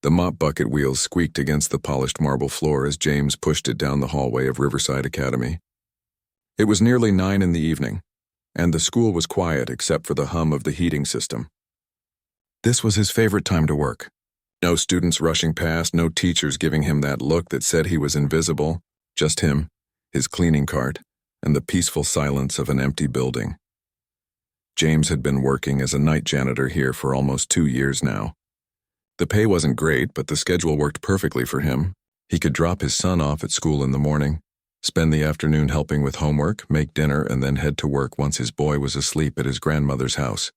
The mop bucket wheels squeaked against the polished marble floor as James pushed it down the hallway of Riverside Academy. It was nearly 9 in the evening, and the school was quiet except for the hum of the heating system. This was his favorite time to work. No students rushing past, no teachers giving him that look that said he was invisible, just him, his cleaning cart, and the peaceful silence of an empty building. James had been working as a night janitor here for almost 2 years now. The pay wasn't great, but the schedule worked perfectly for him. He could drop his son off at school in the morning, spend the afternoon helping with homework, make dinner, and then head to work once his boy was asleep at his grandmother's house.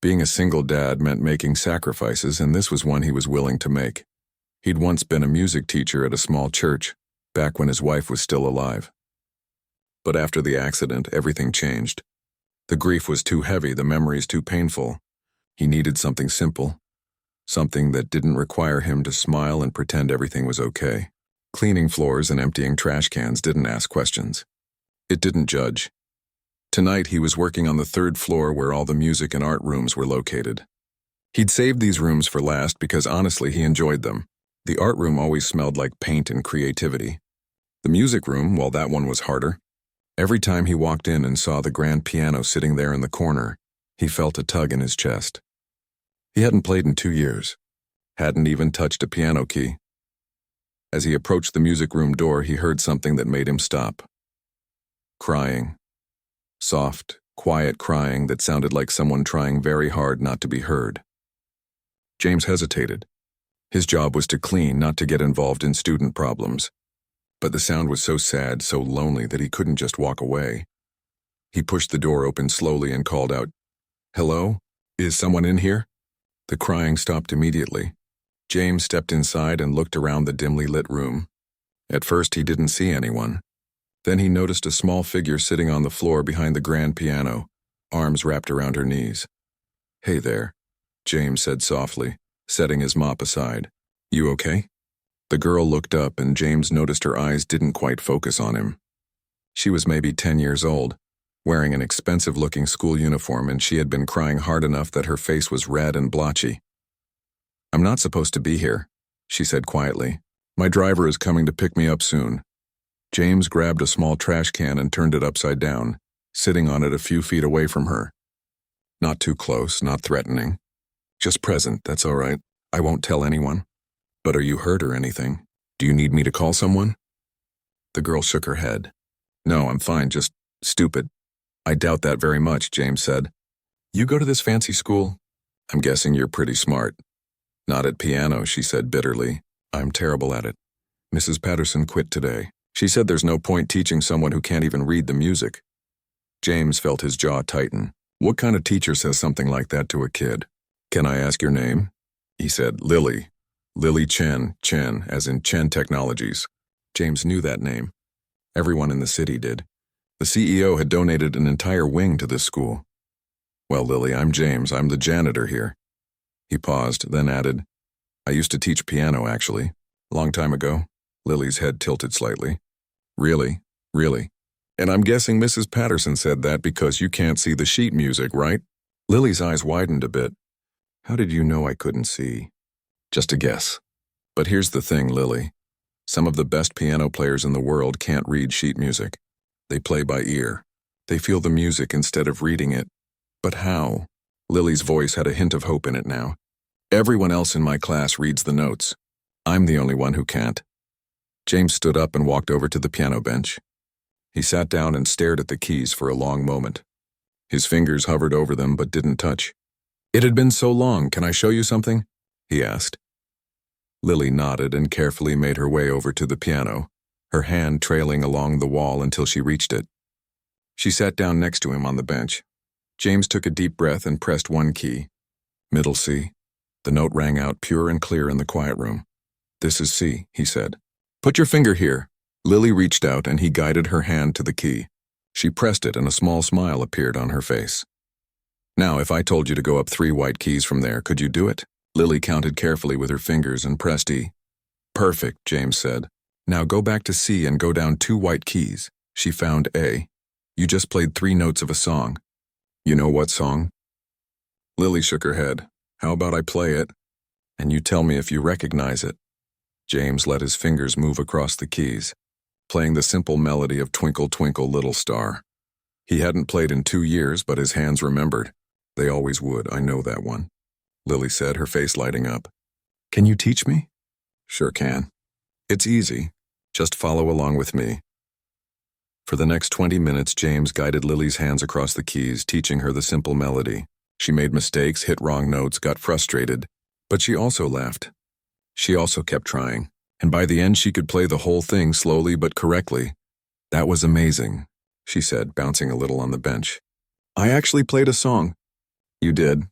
Being a single dad meant making sacrifices, and this was one he was willing to make. He'd once been a music teacher at a small church, back when his wife was still alive. But after the accident, everything changed. The grief was too heavy, the memories too painful. He needed something simple, something that didn't require him to smile and pretend everything was okay. Cleaning floors and emptying trash cans didn't ask questions. It didn't judge. Tonight he was working on the 3rd floor where all the music and art rooms were located. He'd saved these rooms for last because honestly he enjoyed them. The art room always smelled like paint and creativity. The music room, well, that one was harder. Every time he walked in and saw the grand piano sitting there in the corner, he felt a tug in his chest. He hadn't played in 2 years, hadn't even touched a piano key. As he approached the music room door, he heard something that made him stop. Crying. Soft, quiet crying that sounded like someone trying very hard not to be heard. James hesitated. His job was to clean, not to get involved in student problems. But the sound was so sad, so lonely that he couldn't just walk away. He pushed the door open slowly and called out, "Hello? Is someone in here?" The crying stopped immediately. James stepped inside and looked around the dimly lit room. At first he didn't see anyone. Then he noticed a small figure sitting on the floor behind the grand piano, arms wrapped around her knees. "Hey there," James said softly, setting his mop aside. "You okay?" The girl looked up and James noticed her eyes didn't quite focus on him. She was maybe 10 years old, wearing an expensive-looking school uniform, and she had been crying hard enough that her face was red and blotchy. "I'm not supposed to be here," she said quietly. "My driver is coming to pick me up soon." James grabbed a small trash can and turned it upside down, sitting on it a few feet away from her. Not too close, not threatening. "Just present, that's all right. I won't tell anyone. But are you hurt or anything? Do you need me to call someone?" The girl shook her head. "No, I'm fine, just stupid." "I doubt that very much," James said. "You go to this fancy school? I'm guessing you're pretty smart." "Not at piano," she said bitterly. "I'm terrible at it. Mrs. Patterson quit today. She said there's no point teaching someone who can't even read the music." James felt his jaw tighten. What kind of teacher says something like that to a kid? "Can I ask your name?" He said, "Lily. Lily Chen, as in Chen Technologies." James knew that name. Everyone in the city did. The CEO had donated an entire wing to this school. "Well, Lily, I'm James. I'm the janitor here." He paused, then added, "I used to teach piano, actually. Long time ago." Lily's head tilted slightly. Really? And I'm guessing Mrs. Patterson said that because you can't see the sheet music, right?" Lily's eyes widened a bit. "How did you know I couldn't see?" "Just a guess. But here's the thing, Lily. Some of the best piano players in the world can't read sheet music. They play by ear. They feel the music instead of reading it." "But how?" Lily's voice had a hint of hope in it now. "Everyone else in my class reads the notes. I'm the only one who can't." James stood up and walked over to the piano bench. He sat down and stared at the keys for a long moment. His fingers hovered over them but didn't touch. "It had been so long, can I show you something?" he asked. Lily nodded and carefully made her way over to the piano, her hand trailing along the wall until she reached it. She sat down next to him on the bench. James took a deep breath and pressed one key. Middle C. The note rang out pure and clear in the quiet room. "This is C," he said. "Put your finger here." Lily reached out and he guided her hand to the key. She pressed it and a small smile appeared on her face. "Now, if I told you to go up 3 white keys from there, could you do it?" Lily counted carefully with her fingers and pressed E. "Perfect," James said. "Now go back to C and go down 2 white keys." She found A. "You just played 3 notes of a song." "You know what song?" Lily shook her head. "How about I play it?" and you tell me if you recognize it." James let his fingers move across the keys, playing the simple melody of Twinkle, Twinkle, Little Star. He hadn't played in 2 years, but his hands remembered. "They always would, I know that one," Lily said, her face lighting up. "Can you teach me?" "Sure can. It's easy. Just follow along with me." For the next 20 minutes, James guided Lily's hands across the keys, teaching her the simple melody. She made mistakes, hit wrong notes, got frustrated, but she also laughed. She also kept trying, and by the end she could play the whole thing slowly but correctly. "That was amazing," she said, bouncing a little on the bench. "I actually played a song." "You did,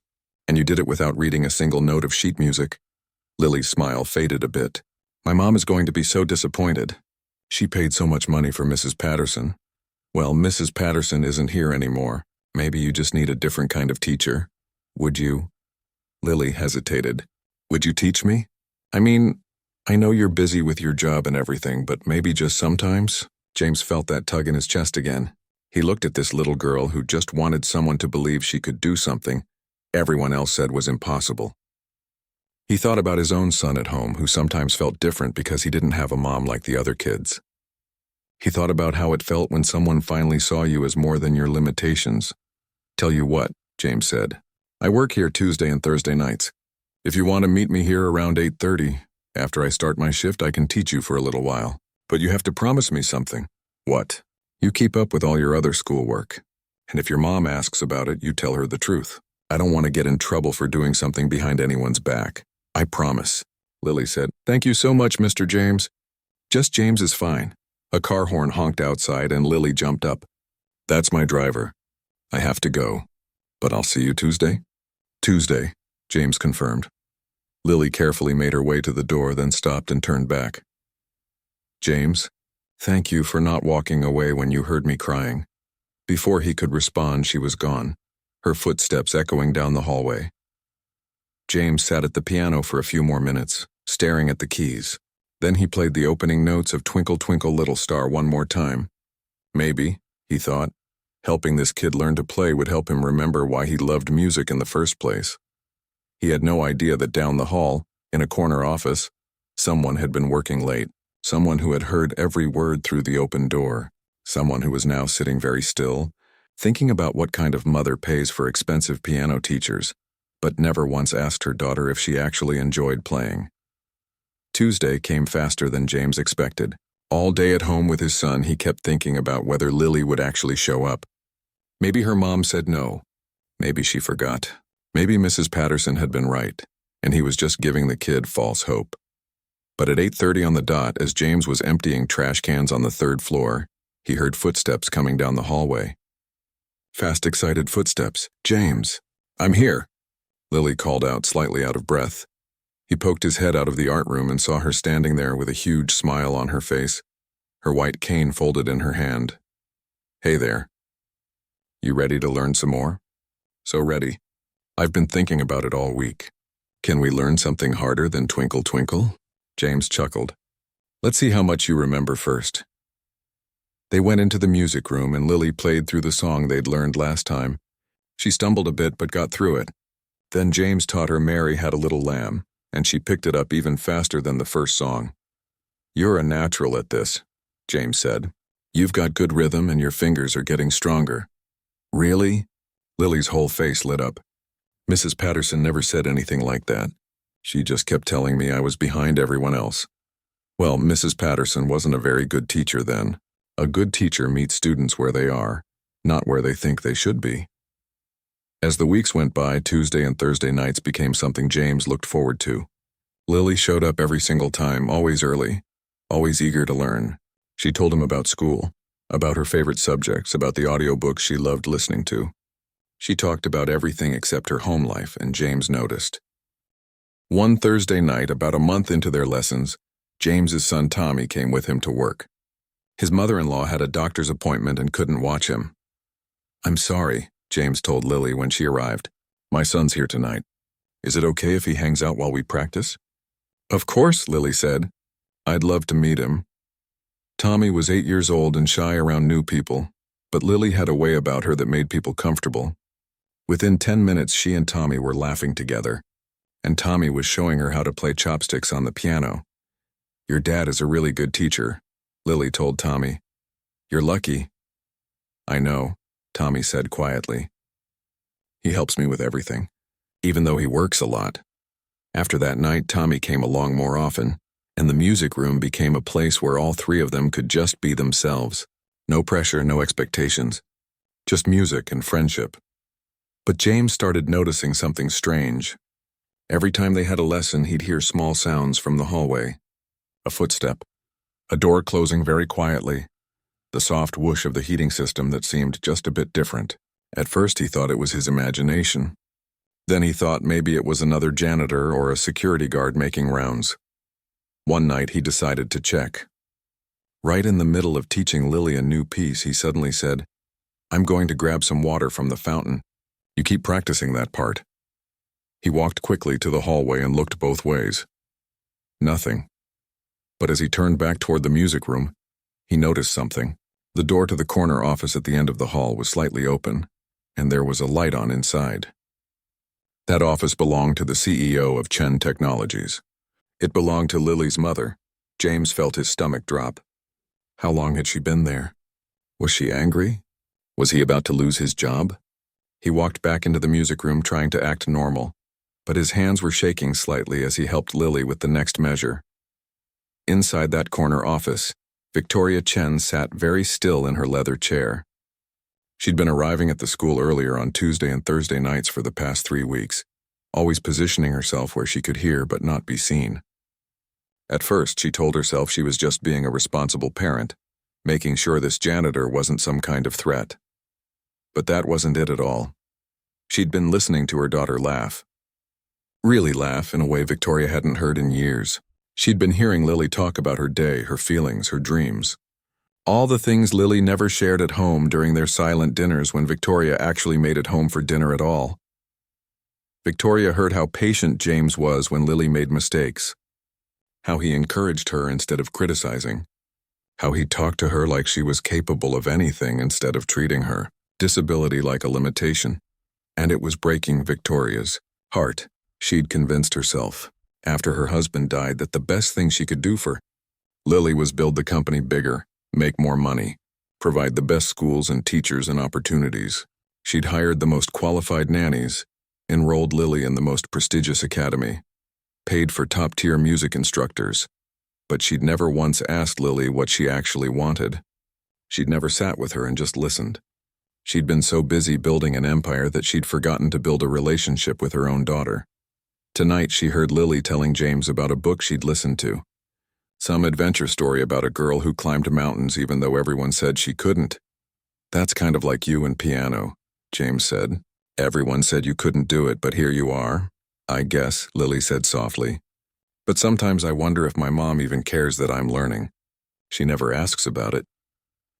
and you did it without reading a single note of sheet music." Lily's smile faded a bit. "My mom is going to be so disappointed. She paid so much money for Mrs. Patterson." "Well, Mrs. Patterson isn't here anymore. Maybe you just need a different kind of teacher. Would you?" Lily hesitated. "Would you teach me? I mean, I know you're busy with your job and everything, but maybe just sometimes?" James felt that tug in his chest again. He looked at this little girl who just wanted someone to believe she could do something everyone else said was impossible. He thought about his own son at home, who sometimes felt different because he didn't have a mom like the other kids. He thought about how it felt when someone finally saw you as more than your limitations. "Tell you what," James said. "I work here Tuesday and Thursday nights. If you want to meet me here around 8:30, after I start my shift, I can teach you for a little while. But you have to promise me something." "What?" "You keep up with all your other schoolwork. And if your mom asks about it, you tell her the truth. I don't want to get in trouble for doing something behind anyone's back. I promise," Lily said. "Thank you so much, Mr. James." "Just James is fine." A car horn honked outside and Lily jumped up. "That's my driver. I have to go. But I'll see you Tuesday?" "Tuesday," James confirmed. Lily carefully made her way to the door, then stopped and turned back. "James, thank you for not walking away when you heard me crying." Before he could respond, she was gone, her footsteps echoing down the hallway. James sat at the piano for a few more minutes, staring at the keys. Then he played the opening notes of Twinkle, Twinkle, Little Star one more time. Maybe, he thought, helping this kid learn to play would help him remember why he loved music in the first place. He had no idea that down the hall, in a corner office, someone had been working late, someone who had heard every word through the open door, someone who was now sitting very still, thinking about what kind of mother pays for expensive piano teachers, but never once asked her daughter if she actually enjoyed playing. Tuesday came faster than James expected. All day at home with his son, he kept thinking about whether Lily would actually show up. Maybe her mom said no. Maybe she forgot. Maybe Mrs. Patterson had been right, and he was just giving the kid false hope. But at 8:30 on the dot, as James was emptying trash cans on the 3rd floor, he heard footsteps coming down the hallway. Fast, excited footsteps. "James, I'm here," Lily called out, slightly out of breath. He poked his head out of the art room and saw her standing there with a huge smile on her face, her white cane folded in her hand. "Hey there. You ready to learn some more?" "So ready. I've been thinking about it all week. Can we learn something harder than Twinkle, Twinkle?" James chuckled. "Let's see how much you remember first." They went into the music room and Lily played through the song they'd learned last time. She stumbled a bit but got through it. Then James taught her Mary Had a Little Lamb, and she picked it up even faster than the first song. "You're a natural at this," James said. "You've got good rhythm and your fingers are getting stronger." "Really?" Lily's whole face lit up. "Mrs. Patterson never said anything like that. She just kept telling me I was behind everyone else." "Well, Mrs. Patterson wasn't a very good teacher then. A good teacher meets students where they are, not where they think they should be." As the weeks went by, Tuesday and Thursday nights became something James looked forward to. Lily showed up every single time, always early, always eager to learn. She told him about school, about her favorite subjects, about the audiobooks she loved listening to. She talked about everything except her home life, and James noticed. One Thursday night, about a month into their lessons, James's son Tommy came with him to work. His mother-in-law had a doctor's appointment and couldn't watch him. "I'm sorry," James told Lily when she arrived. "My son's here tonight. Is it okay if he hangs out while we practice?" "Of course," Lily said. "I'd love to meet him." Tommy was 8 years old and shy around new people, but Lily had a way about her that made people comfortable. Within 10 minutes, she and Tommy were laughing together. and Tommy was showing her how to play chopsticks on the piano. "Your dad is a really good teacher," Lily told Tommy. "You're lucky." "I know," Tommy said quietly. "He helps me with everything, even though he works a lot." After that night, Tommy came along more often, and the music room became a place where all three of them could just be themselves. No pressure, no expectations. Just music and friendship. But James started noticing something strange. Every time they had a lesson, he'd hear small sounds from the hallway. A footstep. A door closing very quietly. The soft whoosh of the heating system that seemed just a bit different. At first he thought it was his imagination. Then he thought maybe it was another janitor or a security guard making rounds. One night he decided to check. Right in the middle of teaching Lily a new piece, he suddenly said, "I'm going to grab some water from the fountain. You keep practicing that part." He walked quickly to the hallway and looked both ways. Nothing. But as he turned back toward the music room, he noticed something. The door to the corner office at the end of the hall was slightly open, and there was a light on inside. That office belonged to the CEO of Chen Technologies. It belonged to Lily's mother. James felt his stomach drop. How long had she been there? Was she angry? Was he about to lose his job? He walked back into the music room trying to act normal, but his hands were shaking slightly as he helped Lily with the next measure. Inside that corner office, Victoria Chen sat very still in her leather chair. She'd been arriving at the school earlier on Tuesday and Thursday nights for the past 3 weeks, always positioning herself where she could hear but not be seen. At first, she told herself she was just being a responsible parent, making sure this janitor wasn't some kind of threat. But that wasn't it at all. She'd been listening to her daughter laugh. Really laugh in a way Victoria hadn't heard in years. She'd been hearing Lily talk about her day, her feelings, her dreams. All the things Lily never shared at home during their silent dinners when Victoria actually made it home for dinner at all. Victoria heard how patient James was when Lily made mistakes, how he encouraged her instead of criticizing, how he talked to her like she was capable of anything instead of treating her disability like a limitation. And it was breaking Victoria's heart. She'd convinced herself, after her husband died, that the best thing she could do for Lily was build the company bigger, make more money, provide the best schools and teachers and opportunities. She'd hired the most qualified nannies, enrolled Lily in the most prestigious academy, paid for top-tier music instructors, but she'd never once asked Lily what she actually wanted. She'd never sat with her and just listened. She'd been so busy building an empire that she'd forgotten to build a relationship with her own daughter. Tonight she heard Lily telling James about a book she'd listened to. Some adventure story about a girl who climbed mountains even though everyone said she couldn't. "That's kind of like you and piano," James said. "Everyone said you couldn't do it, but here you are." "I guess," Lily said softly. "But sometimes I wonder if my mom even cares that I'm learning. She never asks about it."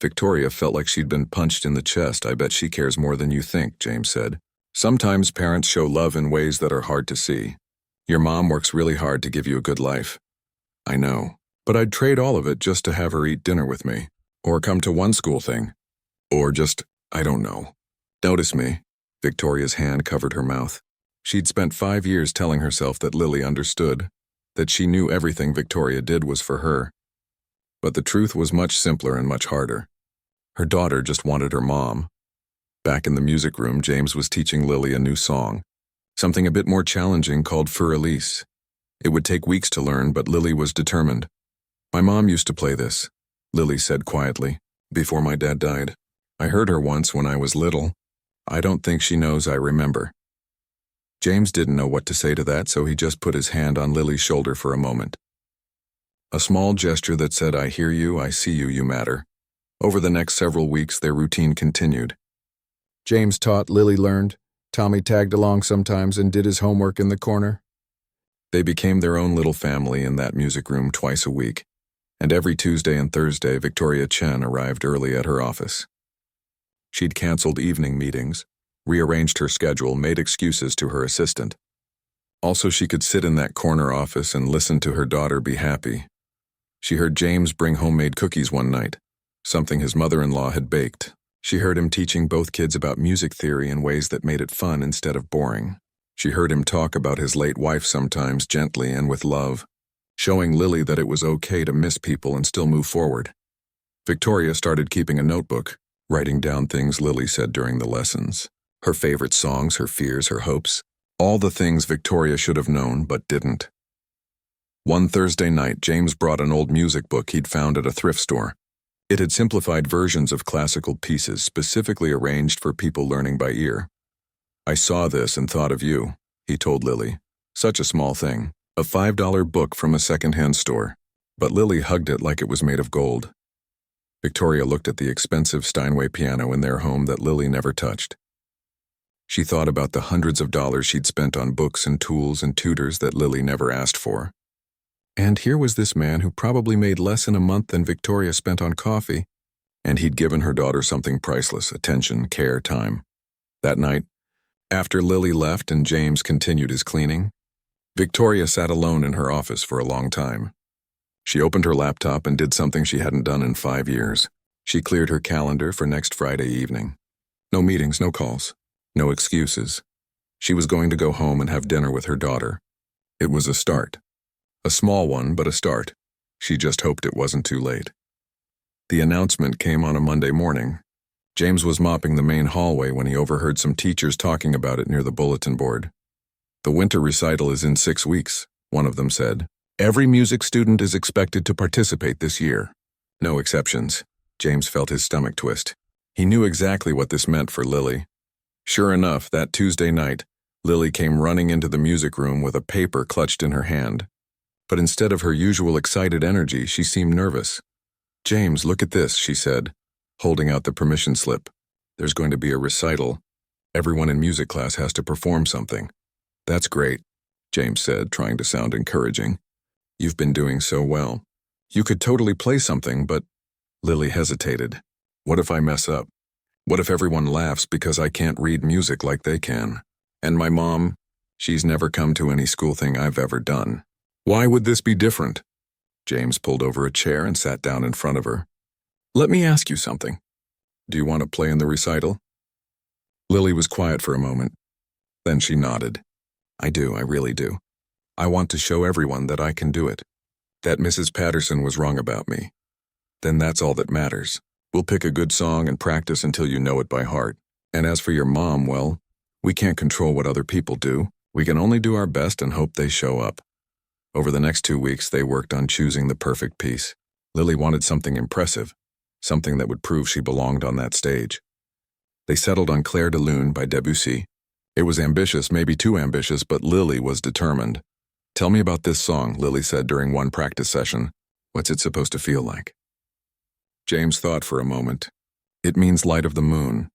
Victoria felt like she'd been punched in the chest. "I bet she cares more than you think," James said. "Sometimes parents show love in ways that are hard to see. Your mom works really hard to give you a good life." "I know. But I'd trade all of it just to have her eat dinner with me, or come to one school thing, or just, I don't know. Notice me." Victoria's hand covered her mouth. She'd spent 5 years telling herself that Lily understood, that she knew everything Victoria did was for her. But the truth was much simpler and much harder. Her daughter just wanted her mom. Back in the music room, James was teaching Lily a new song, something a bit more challenging called Für Elise. It would take weeks to learn, but Lily was determined. "My mom used to play this," Lily said quietly, "before my dad died. I heard her once when I was little. I don't think she knows I remember." James didn't know what to say to that, so he just put his hand on Lily's shoulder for a moment. A small gesture that said, "I hear you, I see you, you matter." Over the next several weeks, their routine continued. James taught, Lily learned. Tommy tagged along sometimes and did his homework in the corner. They became their own little family in that music room twice a week. And every Tuesday and Thursday, Victoria Chen arrived early at her office. She'd canceled evening meetings, rearranged her schedule, made excuses to her assistant. Also, she could sit in that corner office and listen to her daughter be happy. She heard James bring homemade cookies one night, something his mother-in-law had baked. She heard him teaching both kids about music theory in ways that made it fun instead of boring. She heard him talk about his late wife sometimes gently and with love, showing Lily that it was okay to miss people and still move forward. Victoria started keeping a notebook, writing down things Lily said during the lessons. Her favorite songs, her fears, her hopes, all the things Victoria should have known but didn't. One Thursday night, James brought an old music book he'd found at a thrift store. It had simplified versions of classical pieces specifically arranged for people learning by ear. "I saw this and thought of you," he told Lily. Such a small thing, a $5 book from a second-hand store. But Lily hugged it like it was made of gold. Victoria looked at the expensive Steinway piano in their home that Lily never touched. She thought about the hundreds of dollars she'd spent on books and tools and tutors that Lily never asked for. And here was this man who probably made less in a month than Victoria spent on coffee, and he'd given her daughter something priceless: attention, care, time. That night, after Lily left and James continued his cleaning, Victoria sat alone in her office for a long time. She opened her laptop and did something she hadn't done in 5 years. She cleared her calendar for next Friday evening. No meetings, no calls, no excuses. She was going to go home and have dinner with her daughter. It was a start. A small one, but a start. She just hoped it wasn't too late. The announcement came on a Monday morning. James was mopping the main hallway when he overheard some teachers talking about it near the bulletin board. "The winter recital is in 6 weeks," one of them said. "Every music student is expected to participate this year. No exceptions." James felt his stomach twist. He knew exactly what this meant for Lily. Sure enough, that Tuesday night, Lily came running into the music room with a paper clutched in her hand. But instead of her usual excited energy, she seemed nervous. "James, look at this," she said, holding out the permission slip. "There's going to be a recital. Everyone in music class has to perform something." "That's great," James said, trying to sound encouraging. "You've been doing so well. You could totally play something, but..." Lily hesitated. "What if I mess up? What if everyone laughs because I can't read music like they can? And my mom, she's never come to any school thing I've ever done. Why would this be different?" James pulled over a chair and sat down in front of her. "Let me ask you something. Do you want to play in the recital?" Lily was quiet for a moment. Then she nodded. "I do, I really do. I want to show everyone that I can do it. That Mrs. Patterson was wrong about me. Then that's all that matters. We'll pick a good song and practice until you know it by heart. And as for your mom, well, we can't control what other people do. We can only do our best and hope they show up." Over the next 2 weeks, they worked on choosing the perfect piece. Lily wanted something impressive, something that would prove she belonged on that stage. They settled on Clair de Lune by Debussy. It was ambitious, maybe too ambitious, but Lily was determined. "Tell me about this song," Lily said during one practice session. "What's it supposed to feel like?" James thought for a moment. "It means light of the moon.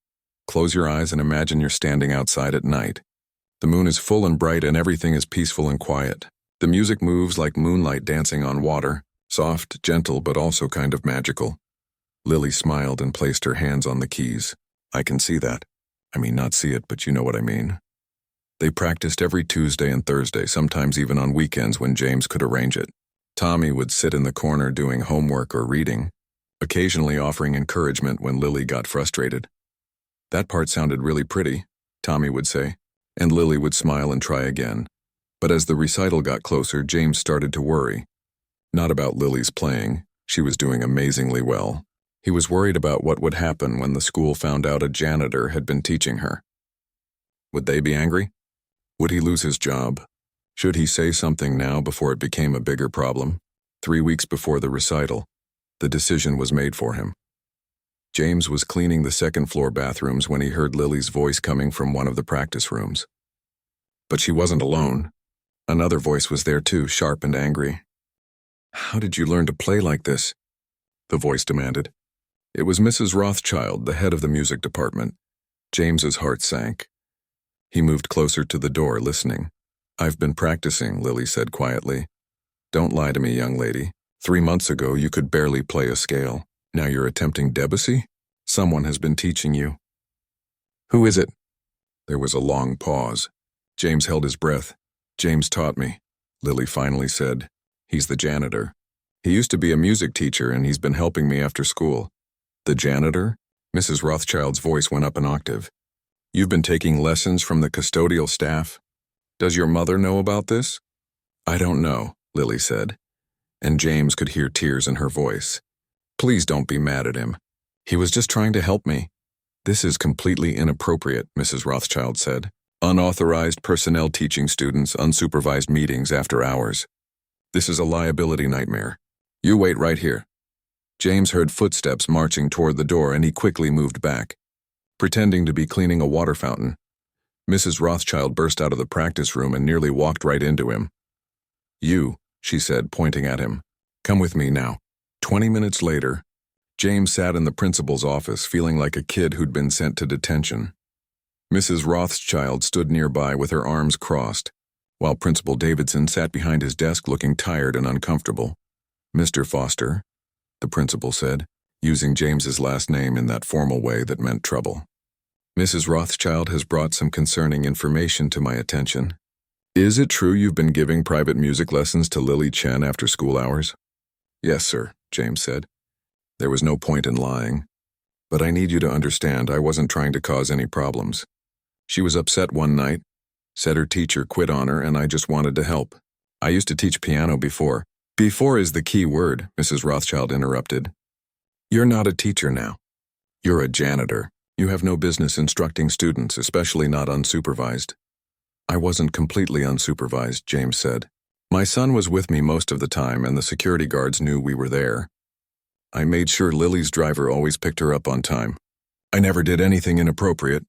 Close your eyes and imagine you're standing outside at night. The moon is full and bright and everything is peaceful and quiet. The music moves like moonlight dancing on water, soft, gentle, but also kind of magical." Lily smiled and placed her hands on the keys. "I can see that. I mean, not see it, but you know what I mean." They practiced every Tuesday and Thursday, sometimes even on weekends when James could arrange it. Tommy would sit in the corner doing homework or reading, occasionally offering encouragement when Lily got frustrated. "That part sounded really pretty," Tommy would say, and Lily would smile and try again. But as the recital got closer, James started to worry. Not about Lily's playing. She was doing amazingly well. He was worried about what would happen when the school found out a janitor had been teaching her. Would they be angry? Would he lose his job? Should he say something now before it became a bigger problem? 3 weeks before the recital, the decision was made for him. James was cleaning the second-floor bathrooms when he heard Lily's voice coming from one of the practice rooms. But she wasn't alone. Another voice was there too, sharp and angry. "How did you learn to play like this?" the voice demanded. It was Mrs. Rothschild, the head of the music department. James's heart sank. He moved closer to the door, listening. "I've been practicing," Lily said quietly. "Don't lie to me, young lady. 3 months ago, you could barely play a scale. Now you're attempting Debussy? Someone has been teaching you." "Who is it?" There was a long pause. James held his breath. "James taught me," Lily finally said. "He's the janitor. He used to be a music teacher, and he's been helping me after school." "The janitor?" Mrs. Rothschild's voice went up an octave. "You've been taking lessons from the custodial staff?" Does your mother know about this? I don't know, Lily said, and James could hear tears in her voice. Please don't be mad at him. He was just trying to help me. This is completely inappropriate, Mrs. Rothschild said. Unauthorized personnel teaching students unsupervised meetings after hours. This is a liability nightmare. You wait right here. James heard footsteps marching toward the door and he quickly moved back, pretending to be cleaning a water fountain. Mrs. Rothschild burst out of the practice room and nearly walked right into him. You, she said, pointing at him. Come with me now. 20 minutes later, James sat in the principal's office feeling like a kid who'd been sent to detention. Mrs. Rothschild stood nearby with her arms crossed, while Principal Davidson sat behind his desk looking tired and uncomfortable. Mr. Foster, the principal said, using James's last name in that formal way that meant trouble. Mrs. Rothschild has brought some concerning information to my attention. Is it true you've been giving private music lessons to Lily Chen after school hours? Yes, sir, James said. There was no point in lying. But I need you to understand I wasn't trying to cause any problems. She was upset one night, said her teacher quit on her, and I just wanted to help. I used to teach piano before. Before is the key word, Mrs. Rothschild interrupted. You're not a teacher now. You're a janitor. You have no business instructing students, especially not unsupervised. I wasn't completely unsupervised, James said. My son was with me most of the time, and the security guards knew we were there. I made sure Lily's driver always picked her up on time. I never did anything inappropriate.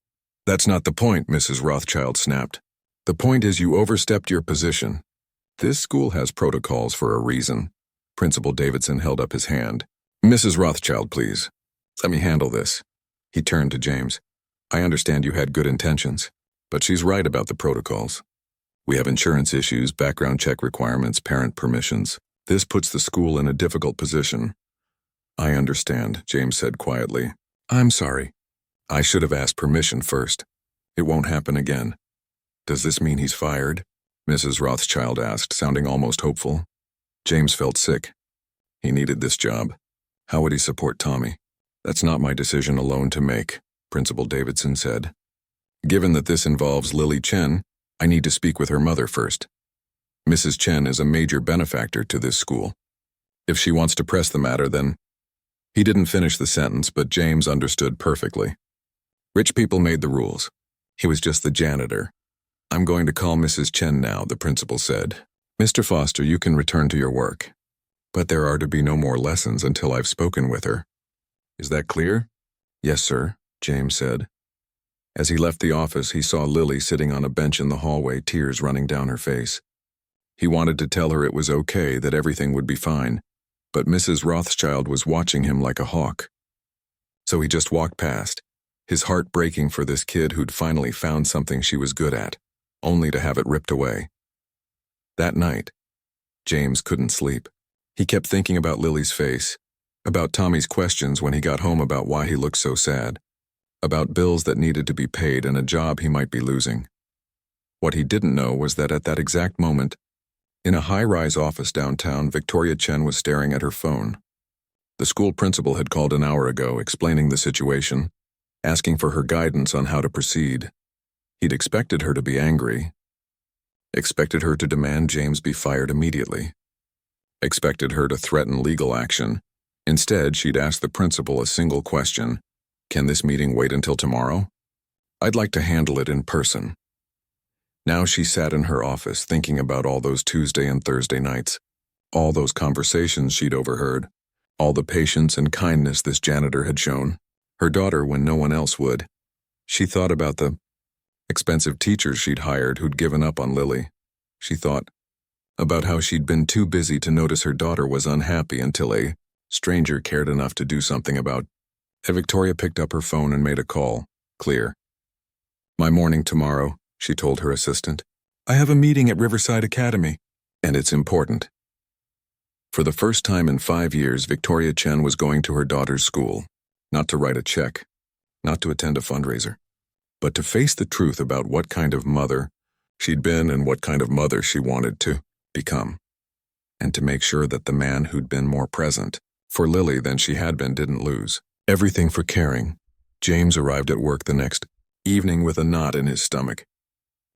That's not the point, Mrs. Rothschild snapped. The point is you overstepped your position. This school has protocols for a reason. Principal Davidson held up his hand. Mrs. Rothschild, please. Let me handle this. He turned to James. I understand you had good intentions, but she's right about the protocols. We have insurance issues, background check requirements, parent permissions. This puts the school in a difficult position. I understand, James said quietly. I'm sorry. I should have asked permission first. It won't happen again. Does this mean he's fired? Mrs. Rothschild asked, sounding almost hopeful. James felt sick. He needed this job. How would he support Tommy? That's not my decision alone to make, Principal Davidson said. Given that this involves Lily Chen, I need to speak with her mother first. Mrs. Chen is a major benefactor to this school. If she wants to press the matter, then... He didn't finish the sentence, but James understood perfectly. Rich people made the rules. He was just the janitor. I'm going to call Mrs. Chen now, the principal said. Mr. Foster, you can return to your work. But there are to be no more lessons until I've spoken with her. Is that clear? Yes, sir, James said. As he left the office, he saw Lily sitting on a bench in the hallway, tears running down her face. He wanted to tell her it was okay, that everything would be fine, but Mrs. Rothschild was watching him like a hawk. So he just walked past, his heart breaking for this kid who'd finally found something she was good at, only to have it ripped away. That night, James couldn't sleep. He kept thinking about Lily's face, about Tommy's questions when he got home about why he looked so sad, about bills that needed to be paid and a job he might be losing. What he didn't know was that at that exact moment, in a high-rise office downtown, Victoria Chen was staring at her phone. The school principal had called an hour ago, explaining the situation, asking for her guidance on how to proceed. He'd expected her to be angry, expected her to demand James be fired immediately, expected her to threaten legal action. Instead, she'd asked the principal a single question. Can this meeting wait until tomorrow? I'd like to handle it in person. Now she sat in her office thinking about all those Tuesday and Thursday nights, all those conversations she'd overheard, all the patience and kindness this janitor had shown, her daughter when no one else would. She thought about the expensive teachers she'd hired who'd given up on Lily. She thought about how she'd been too busy to notice her daughter was unhappy until a stranger cared enough to do something about. Victoria picked up her phone and made a call. Clear. My morning tomorrow, she told her assistant. I have a meeting at Riverside Academy, and it's important. For the first time in 5 years, Victoria Chen was going to her daughter's school, not to write a check, not to attend a fundraiser, but to face the truth about what kind of mother she'd been and what kind of mother she wanted to become, and to make sure that the man who'd been more present for Lily than she had been didn't lose. Everything for caring. James arrived at work the next evening with a knot in his stomach.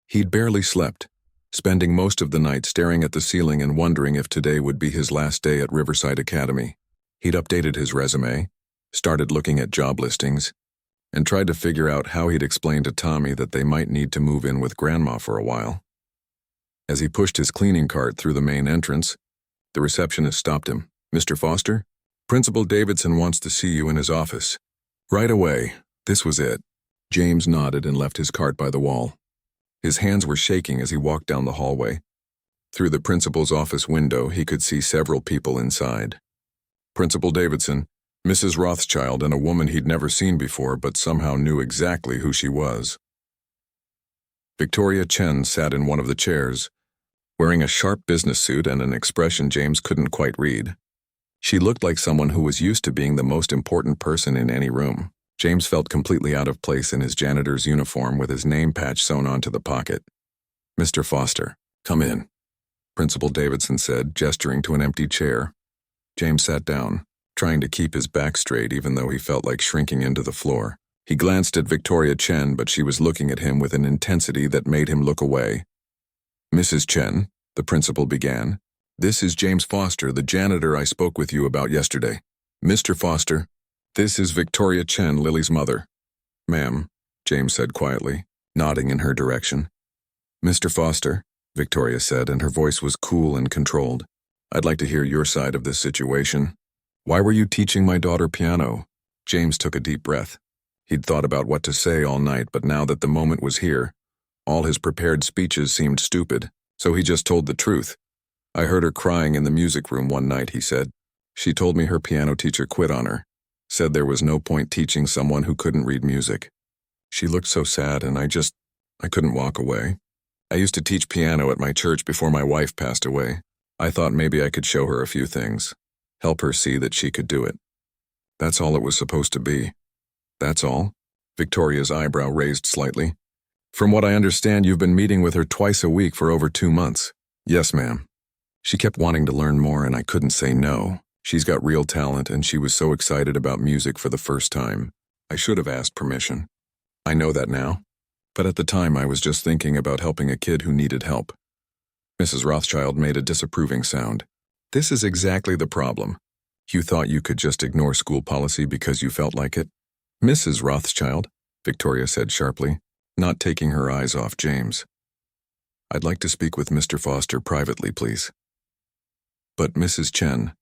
He'd barely slept, spending most of the night staring at the ceiling and wondering if today would be his last day at Riverside Academy. He'd updated his resume, started looking at job listings, and tried to figure out how he'd explain to Tommy that they might need to move in with Grandma for a while. As he pushed his cleaning cart through the main entrance, the receptionist stopped him. "Mr. Foster? Principal Davidson wants to see you in his office." Right away. This was it. James nodded and left his cart by the wall. His hands were shaking as he walked down the hallway. Through the principal's office window, he could see several people inside. Principal Davidson, Mrs. Rothschild, and a woman he'd never seen before but somehow knew exactly who she was. Victoria Chen sat in one of the chairs, wearing a sharp business suit and an expression James couldn't quite read. She looked like someone who was used to being the most important person in any room. James felt completely out of place in his janitor's uniform with his name patch sewn onto the pocket. "Mr. Foster, come in," Principal Davidson said, gesturing to an empty chair. James sat down, trying to keep his back straight even though he felt like shrinking into the floor. He glanced at Victoria Chen, but she was looking at him with an intensity that made him look away. "Mrs. Chen," the principal began, "this is James Foster, the janitor I spoke with you about yesterday. Mr. Foster, this is Victoria Chen, Lily's mother." "Ma'am," James said quietly, nodding in her direction. "Mr. Foster," Victoria said, and her voice was cool and controlled, "I'd like to hear your side of this situation. Why were you teaching my daughter piano?" James took a deep breath. He'd thought about what to say all night, but now that the moment was here, all his prepared speeches seemed stupid, so he just told the truth. "I heard her crying in the music room one night," he said. "She told me her piano teacher quit on her, said there was no point teaching someone who couldn't read music. She looked so sad and I couldn't walk away. I used to teach piano at my church before my wife passed away. I thought maybe I could show her a few things, help her see that she could do it. That's all it was supposed to be." "That's all?" Victoria's eyebrow raised slightly. "From what I understand, you've been meeting with her twice a week for over 2 months." "Yes, ma'am. She kept wanting to learn more and I couldn't say no. She's got real talent and she was so excited about music for the first time. I should have asked permission. I know that now. But at the time I was just thinking about helping a kid who needed help." Mrs. Rothschild made a disapproving sound. "This is exactly the problem. You thought you could just ignore school policy because you felt like it?" "Mrs. Rothschild," Victoria said sharply, not taking her eyes off James. "I'd like to speak with Mr. Foster privately, please." "But Mrs. Chen,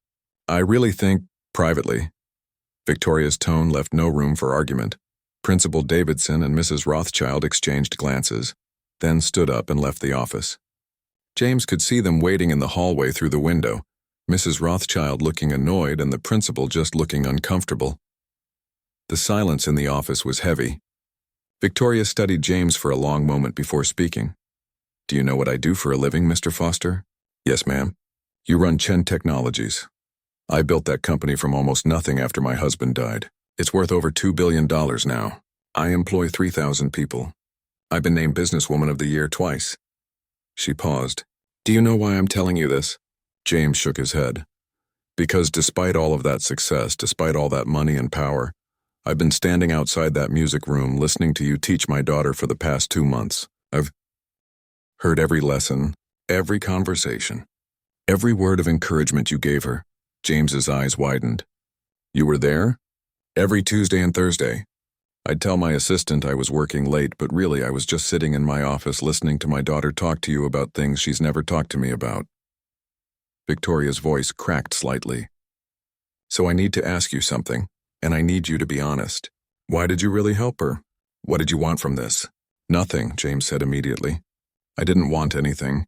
I really think, privately." Victoria's tone left no room for argument. Principal Davidson and Mrs. Rothschild exchanged glances, then stood up and left the office. James could see them waiting in the hallway through the window, Mrs. Rothschild looking annoyed and the principal just looking uncomfortable. The silence in the office was heavy. Victoria studied James for a long moment before speaking. "Do you know what I do for a living, Mr. Foster?" "Yes, ma'am." "You run Chen Technologies. I built that company from almost nothing after my husband died. It's worth over $2 billion now. I employ 3,000 people. I've been named Businesswoman of the Year twice." She paused. "Do you know why I'm telling you this?" James shook his head. "Because despite all of that success, despite all that money and power, I've been standing outside that music room listening to you teach my daughter for the past 2 months. I've heard every lesson, every conversation, every word of encouragement you gave her." James's eyes widened. "You were there? Every Tuesday and Thursday. I'd tell my assistant I was working late, but really I was just sitting in my office listening to my daughter talk to you about things she's never talked to me about." Victoria's voice cracked slightly. "So I need to ask you something, and I need you to be honest. Why did you really help her? What did you want from this?" "Nothing," James said immediately. "I didn't want anything.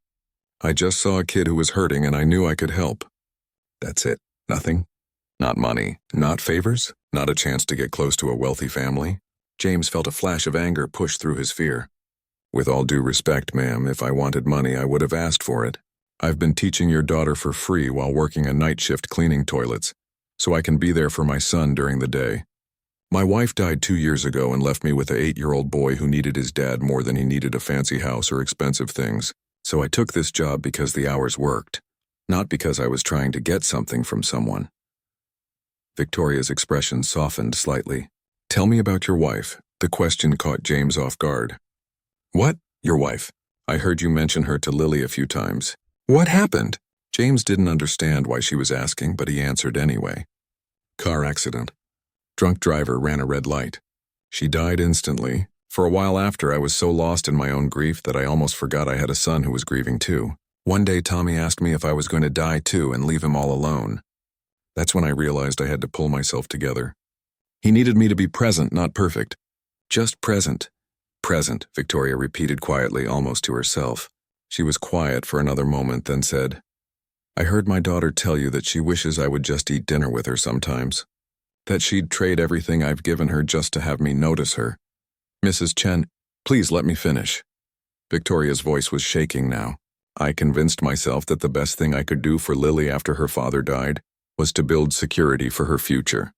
I just saw a kid who was hurting and I knew I could help. That's it. Nothing? Not money, not favors, not a chance to get close to a wealthy family?" James felt a flash of anger push through his fear. "With all due respect, ma'am, if I wanted money I would have asked for it. I've been teaching your daughter for free while working a night shift cleaning toilets, so I can be there for my son during the day. My wife died 2 years ago and left me with an 8-year-old boy who needed his dad more than he needed a fancy house or expensive things, so I took this job because the hours worked, not because I was trying to get something from someone." Victoria's expression softened slightly. "Tell me about your wife." The question caught James off guard. "What? Your wife? I heard you mention her to Lily a few times. What happened? James didn't understand why she was asking, but he answered anyway. Car accident. Drunk driver ran a red light. She died instantly. For a while after, I was so lost in my own grief that I almost forgot I had a son who was grieving too. One day, Tommy asked me if I was going to die too and leave him all alone. That's when I realized I had to pull myself together. He needed me to be present, not perfect. Just present. Present, Victoria repeated quietly, almost to herself. She was quiet for another moment, then said, I heard my daughter tell you that she wishes I would just eat dinner with her sometimes. That she'd trade everything I've given her just to have me notice her. Mrs. Chen, please let me finish. Victoria's voice was shaking now. I convinced myself that the best thing I could do for Lily after her father died was to build security for her future.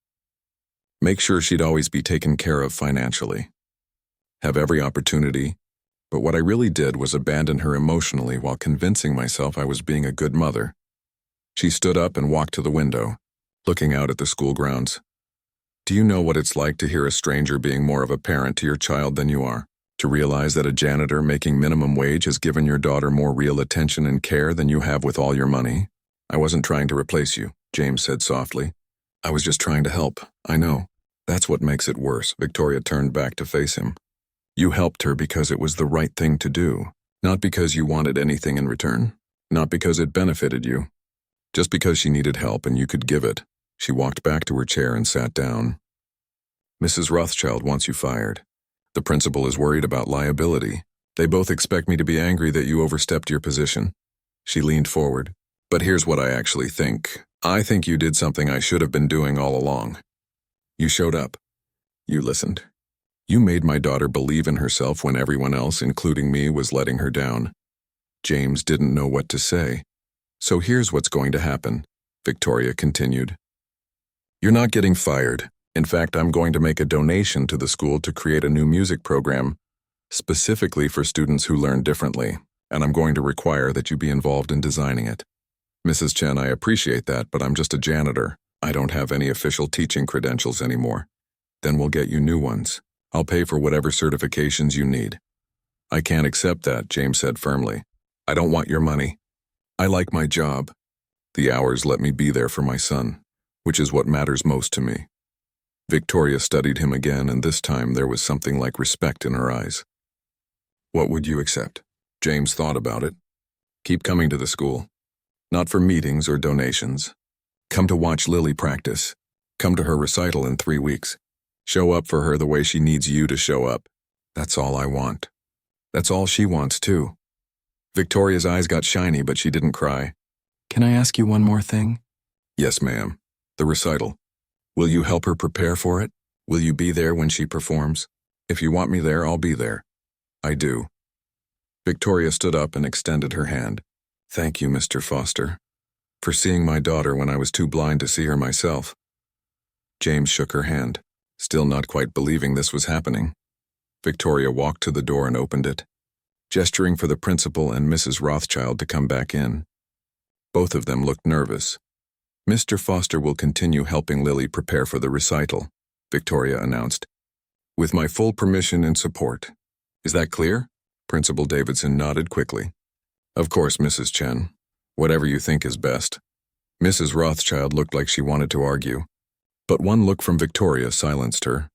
Make sure she'd always be taken care of financially. Have every opportunity, but what I really did was abandon her emotionally while convincing myself I was being a good mother. She stood up and walked to the window, looking out at the school grounds. Do you know what it's like to hear a stranger being more of a parent to your child than you are? To realize that a janitor making minimum wage has given your daughter more real attention and care than you have with all your money? I wasn't trying to replace you, James said softly. I was just trying to help, I know. That's what makes it worse. Victoria turned back to face him. You helped her because it was the right thing to do, not because you wanted anything in return, not because it benefited you. Just because she needed help and you could give it. She walked back to her chair and sat down. Mrs. Rothschild wants you fired. The principal is worried about liability. They both expect me to be angry that you overstepped your position. She leaned forward. But here's what I actually think. I think you did something I should have been doing all along. You showed up. You listened. You made my daughter believe in herself when everyone else, including me, was letting her down. James didn't know what to say. So here's what's going to happen, Victoria continued. You're not getting fired. In fact, I'm going to make a donation to the school to create a new music program, specifically for students who learn differently, and I'm going to require that you be involved in designing it. Mrs. Chen, I appreciate that, but I'm just a janitor. I don't have any official teaching credentials anymore. Then we'll get you new ones. I'll pay for whatever certifications you need. I can't accept that, James said firmly. I don't want your money. I like my job. The hours let me be there for my son, which is what matters most to me. Victoria studied him again, and this time there was something like respect in her eyes. What would you accept? James thought about it. Keep coming to the school. Not for meetings or donations. Come to watch Lily practice. Come to her recital in 3 weeks. Show up for her the way she needs you to show up. That's all I want. That's all she wants, too. Victoria's eyes got shiny, but she didn't cry. Can I ask you one more thing? Yes, ma'am. The recital. Will you help her prepare for it? Will you be there when she performs? If you want me there, I'll be there. I do. Victoria stood up and extended her hand. Thank you, Mr. Foster, for seeing my daughter when I was too blind to see her myself. James shook her hand, still not quite believing this was happening. Victoria walked to the door and opened it, gesturing for the principal and Mrs. Rothschild to come back in. Both of them looked nervous. Mr. Foster will continue helping Lily prepare for the recital, Victoria announced, with my full permission and support. Is that clear? Principal Davidson nodded quickly. Of course, Mrs. Chen. Whatever you think is best. Mrs. Rothschild looked like she wanted to argue, but one look from Victoria silenced her.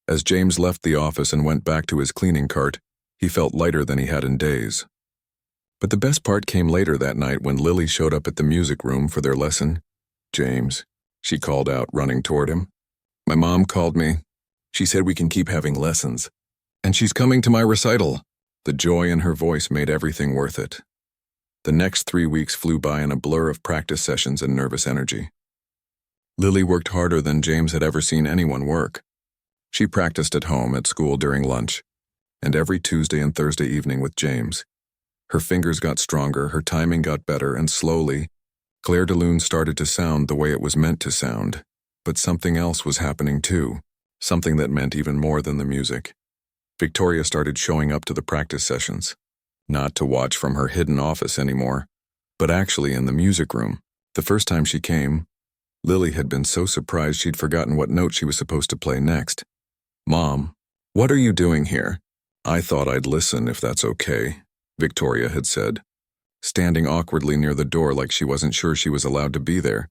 As James left the office and went back to his cleaning cart, he felt lighter than he had in days. But the best part came later that night when Lily showed up at the music room for their lesson. James, she called out, running toward him. My mom called me. She said we can keep having lessons. And she's coming to my recital. The joy in her voice made everything worth it. The next 3 weeks flew by in a blur of practice sessions and nervous energy. Lily worked harder than James had ever seen anyone work. She practiced at home, at school during lunch, and every Tuesday and Thursday evening with James. Her fingers got stronger, her timing got better, and slowly, Claire de Lune started to sound the way it was meant to sound. But something else was happening too, something that meant even more than the music. Victoria started showing up to the practice sessions, not to watch from her hidden office anymore, but actually in the music room. The first time she came, Lily had been so surprised she'd forgotten what note she was supposed to play next. Mom, what are you doing here? I thought I'd listen if that's okay. Victoria had said, standing awkwardly near the door like she wasn't sure she was allowed to be there.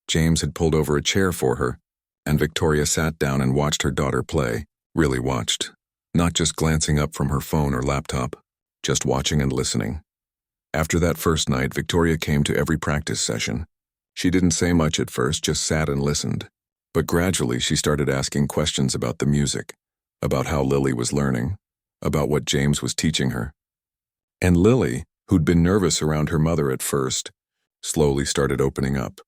James had pulled over a chair for her, and Victoria sat down and watched her daughter play. Really watched, not just glancing up from her phone or laptop, just watching and listening. After that first night, Victoria came to every practice session. She didn't say much at first, just sat and listened. But gradually she started asking questions about the music, about how Lily was learning, about what James was teaching her. And Lily, who'd been nervous around her mother at first, slowly started opening up.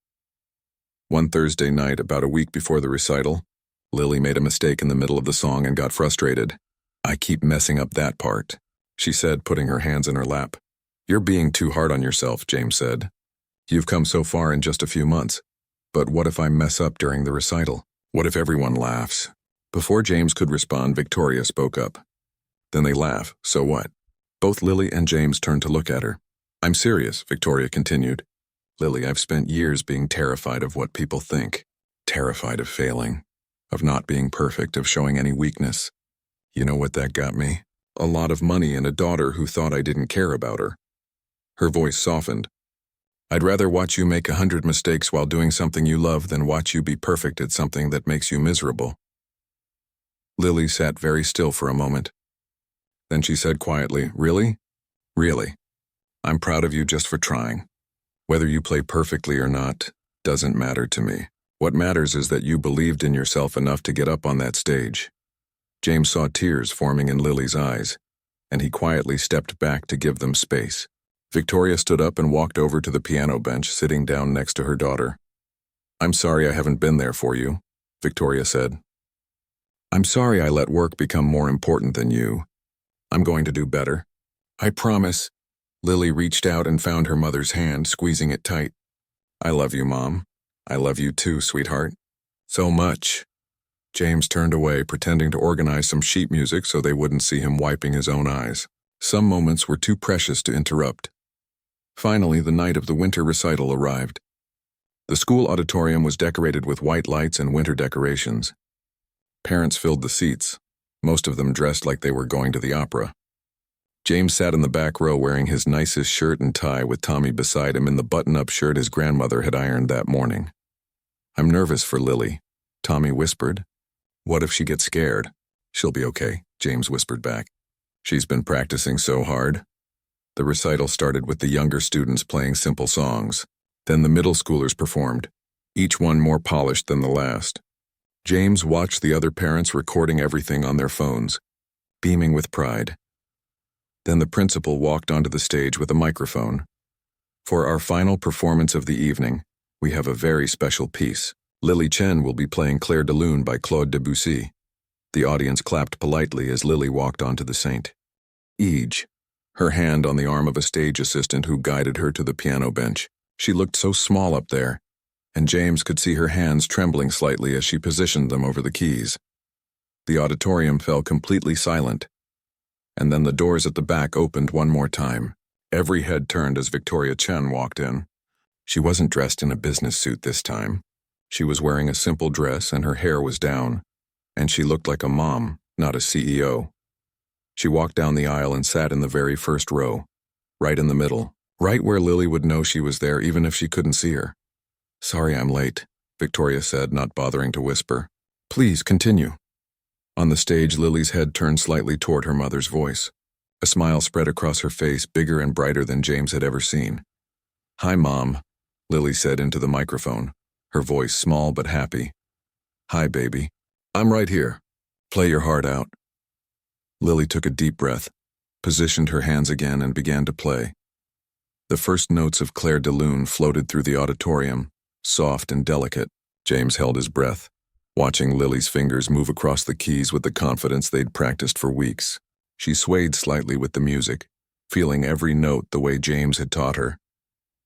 One Thursday night, about a week before the recital, Lily made a mistake in the middle of the song and got frustrated. "I keep messing up that part," she said, putting her hands in her lap. "You're being too hard on yourself," James said. "You've come so far in just a few months. But what if I mess up during the recital? What if everyone laughs?" Before James could respond, Victoria spoke up. "Then they laugh, so what?" Both Lily and James turned to look at her. "I'm serious," Victoria continued. "Lily, I've spent years being terrified of what people think. Terrified of failing. Of not being perfect, of showing any weakness. You know what that got me? A lot of money and a daughter who thought I didn't care about her." Her voice softened. "I'd rather watch you make 100 mistakes while doing something you love than watch you be perfect at something that makes you miserable." Lily sat very still for a moment. Then she said quietly, "Really? Really? I'm proud of you just for trying. Whether you play perfectly or not doesn't matter to me. What matters is that you believed in yourself enough to get up on that stage." James saw tears forming in Lily's eyes, and he quietly stepped back to give them space. Victoria stood up and walked over to the piano bench, sitting down next to her daughter. "I'm sorry I haven't been there for you," Victoria said. "I'm sorry I let work become more important than you. I'm going to do better. I promise." Lily reached out and found her mother's hand, squeezing it tight. "I love you, Mom. I love you too, sweetheart. So much." James turned away, pretending to organize some sheet music so they wouldn't see him wiping his own eyes. Some moments were too precious to interrupt. Finally, the night of the winter recital arrived. The school auditorium was decorated with white lights and winter decorations. Parents filled the seats, most of them dressed like they were going to the opera. James sat in the back row wearing his nicest shirt and tie with Tommy beside him in the button-up shirt his grandmother had ironed that morning. "I'm nervous for Lily," Tommy whispered. "What if she gets scared?" "She'll be okay," James whispered back. "She's been practicing so hard." The recital started with the younger students playing simple songs. Then the middle schoolers performed, each one more polished than the last. James watched the other parents recording everything on their phones, beaming with pride. Then the principal walked onto the stage with a microphone. "For our final performance of the evening, we have a very special piece. Lily Chen will be playing Clair de Lune by Claude Debussy." The audience clapped politely as Lily walked onto the stage, her hand on the arm of a stage assistant who guided her to the piano bench. She looked so small up there, and James could see her hands trembling slightly as she positioned them over the keys. The auditorium fell completely silent, and then the doors at the back opened one more time. Every head turned as Victoria Chen walked in. She wasn't dressed in a business suit this time. She was wearing a simple dress and her hair was down, and she looked like a mom, not a CEO. She walked down the aisle and sat in the very first row, right in the middle, right where Lily would know she was there even if she couldn't see her. "Sorry I'm late," Victoria said, not bothering to whisper. "Please continue." On the stage, Lily's head turned slightly toward her mother's voice. A smile spread across her face, bigger and brighter than James had ever seen. "Hi, Mom," Lily said into the microphone, her voice small but happy. "Hi, baby. I'm right here. Play your heart out." Lily took a deep breath, positioned her hands again, and began to play. The first notes of Clair de Lune floated through the auditorium, soft and delicate. James held his breath, watching Lily's fingers move across the keys with the confidence they'd practiced for weeks. She swayed slightly with the music, feeling every note the way James had taught her.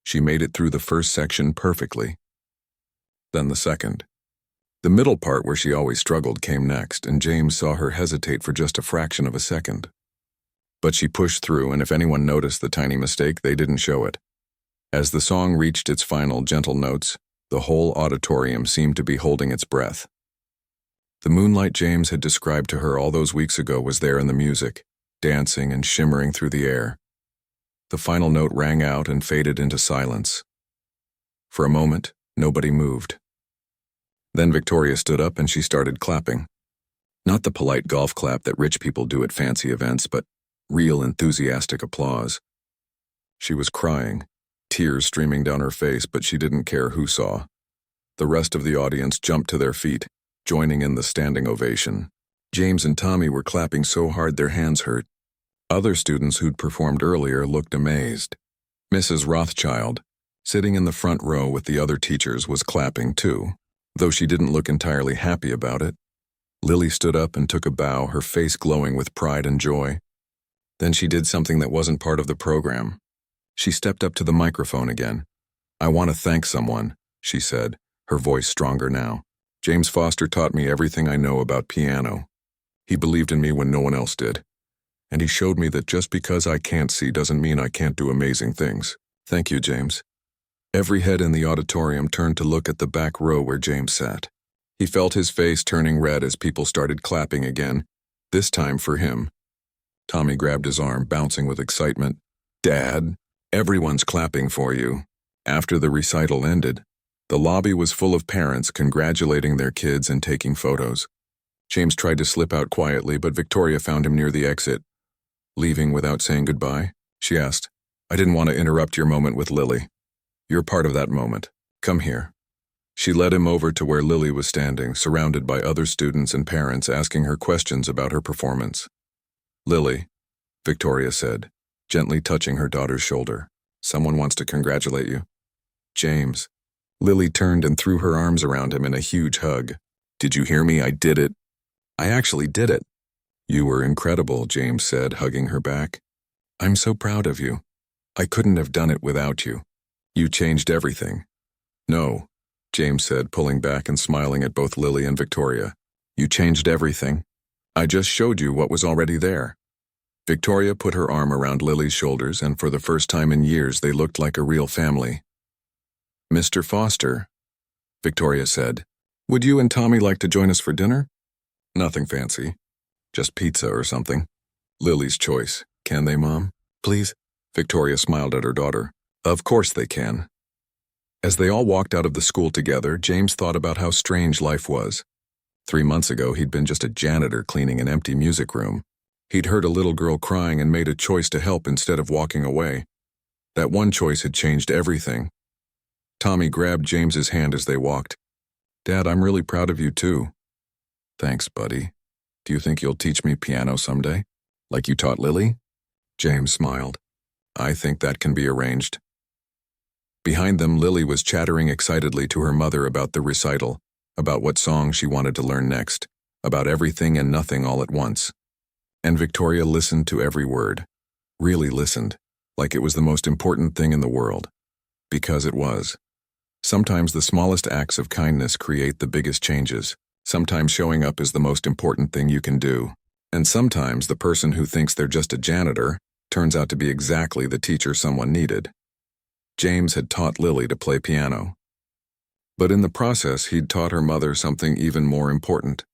She made it through the first section perfectly. Then the second. The middle part where she always struggled came next, and James saw her hesitate for just a fraction of a second. But she pushed through, and if anyone noticed the tiny mistake, they didn't show it. As the song reached its final gentle notes, the whole auditorium seemed to be holding its breath. The moonlight James had described to her all those weeks ago was there in the music, dancing and shimmering through the air. The final note rang out and faded into silence. For a moment, nobody moved. Then Victoria stood up and she started clapping. Not the polite golf clap that rich people do at fancy events, but real enthusiastic applause. She was crying, tears streaming down her face, but she didn't care who saw. The rest of the audience jumped to their feet, joining in the standing ovation. James and Tommy were clapping so hard their hands hurt. Other students who'd performed earlier looked amazed. Mrs. Rothschild, sitting in the front row with the other teachers, was clapping too, though she didn't look entirely happy about it. Lily stood up and took a bow, her face glowing with pride and joy. Then she did something that wasn't part of the program. She stepped up to the microphone again. "I want to thank someone," she said, her voice stronger now. "James Foster taught me everything I know about piano. He believed in me when no one else did. And he showed me that just because I can't see doesn't mean I can't do amazing things. Thank you, James." Every head in the auditorium turned to look at the back row where James sat. He felt his face turning red as people started clapping again, this time for him. Tommy grabbed his arm, bouncing with excitement. "Dad, everyone's clapping for you." After the recital ended, the lobby was full of parents congratulating their kids and taking photos. James tried to slip out quietly, but Victoria found him near the exit. "Leaving without saying goodbye?" she asked. "I didn't want to interrupt your moment with Lily. You're part of that moment. Come here." She led him over to where Lily was standing, surrounded by other students and parents asking her questions about her performance. "Lily," Victoria said, gently touching her daughter's shoulder, "someone wants to congratulate you." "James." Lily turned and threw her arms around him in a huge hug. "Did you hear me? I did it. I actually did it." "You were incredible," James said, hugging her back. "I'm so proud of you. I couldn't have done it without you. You changed everything." "No," James said, pulling back and smiling at both Lily and Victoria. "You changed everything. I just showed you what was already there." Victoria put her arm around Lily's shoulders, and for the first time in years they looked like a real family. "Mr. Foster," Victoria said, "would you and Tommy like to join us for dinner?" "Nothing fancy. Just pizza or something." "Lily's choice. Can they, Mom? Please?" Victoria smiled at her daughter. "Of course they can." As they all walked out of the school together, James thought about how strange life was. 3 months ago, he'd been just a janitor cleaning an empty music room. He'd heard a little girl crying and made a choice to help instead of walking away. That one choice had changed everything. Tommy grabbed James's hand as they walked. "Dad, I'm really proud of you too." "Thanks, buddy. Do you think you'll teach me piano someday, like you taught Lily?" James smiled. "I think that can be arranged." Behind them, Lily was chattering excitedly to her mother about the recital, about what song she wanted to learn next, about everything and nothing all at once. And Victoria listened to every word, really listened, like it was the most important thing in the world. Because it was. Sometimes the smallest acts of kindness create the biggest changes. Sometimes showing up is the most important thing you can do. And sometimes the person who thinks they're just a janitor turns out to be exactly the teacher someone needed. James had taught Lily to play piano. But in the process, he'd taught her mother something even more important.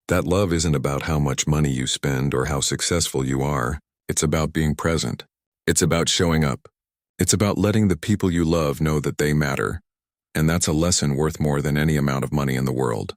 That love isn't about how much money you spend or how successful you are. It's about being present. It's about showing up. It's about letting the people you love know that they matter. And that's a lesson worth more than any amount of money in the world.